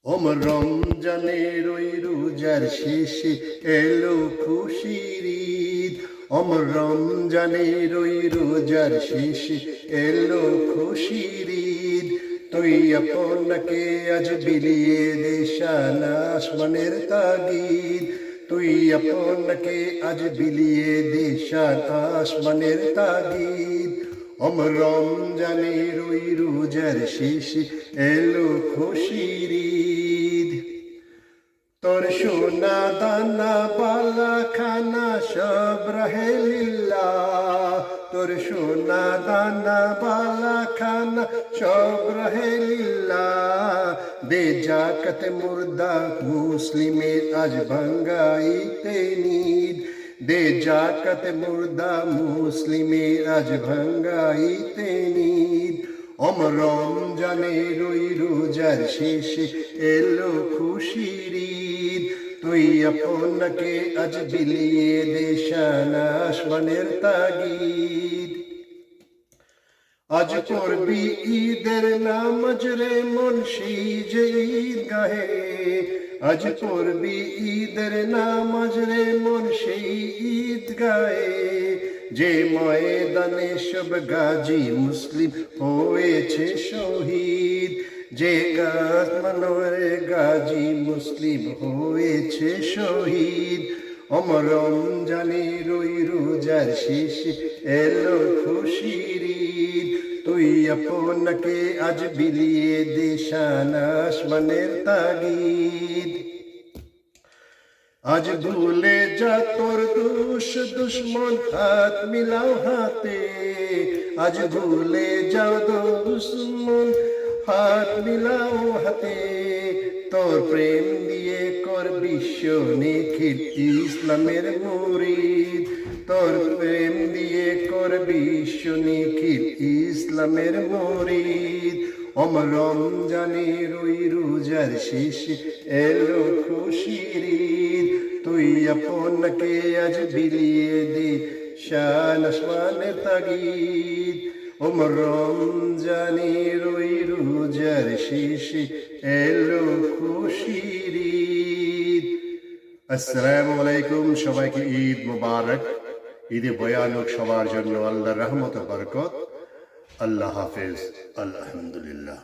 রমজানের ওই রোজার শেষে এলো খুশির ঈদ। রমজানের ওই রোজার শেষে এলো খুশির ঈদ। তুই আপনাকে আজ বিলিয়ে দে শান আসমানের তাগিদ। তুই আপনাকে আজ বিলিয়ে দে শান আসমানের তাগিদ। রমজানের ওই রোজার শেষে এলো খুশির ঈদ। তোর সোনা দানা বালা খানা সব রহে লিল্লাহ। তোর সোনা দানা বালা খানা সব রহে লিল্লাহ। দে জাকাত মুর্দা মুসলিমের আজ ভাঙ্গাইতে নিদ। দে জাকাত মুর্দা মুসলিমের আজ ভাঙ্গাইতে নিদ। রমজানের ওই রোজার শেষে এলো খুশির ঈদ। তুই আপনাকে আজ বিলিয়ে দে শান আসমানের তাগিদ। আজ পড়বি ঈদের নামাজ রে মুনশি যে ঈদগাহে। আজ পড়বি ঈদের নামাজ রে মুনশি ঈদগাহে। যে ময়দানে সব গাজী মুসলিম হয়েছে শহীদ। যে মনোরে গাজী মুসলিম হয়েছে শহীদ। রমজানের ওই রোজার শেষে এলো খুশির ঈদ। তুই আপনাকে আজ বিলিয়ে দে শান আসমানের তাগিদ। আজ ভুলে যা তোর দুশ্মন হাত মিলাও হাতে। আজ ভুলে যাও দুশ্মন হাত মিলাও হাতে। তোর প্রেম দিয়ে কর বিশ্ব নিখিল ইসলামের মুরিদ। তোর প্রেম দিয়ে কর বিশ্ব নিখিল ইসলামের মুরিদ। রমজানের ওই রোজার শেষে এলো খুশির ঈদ। তুই আপনাকে আজ বিলিয়ে দে শান আসমানের তাগিদ। রমজানের ওই রোজার শেষে এলো খুশির ঈদ। আসসালামু আলাইকুম, সবাইকে ঈদ মুবারক। ঈদে ভয়ানক সবার জন্য আল্লাহর রহমত ও বরকত। আল্লাহ হাফেজ। আলহামদুলিল্লাহ।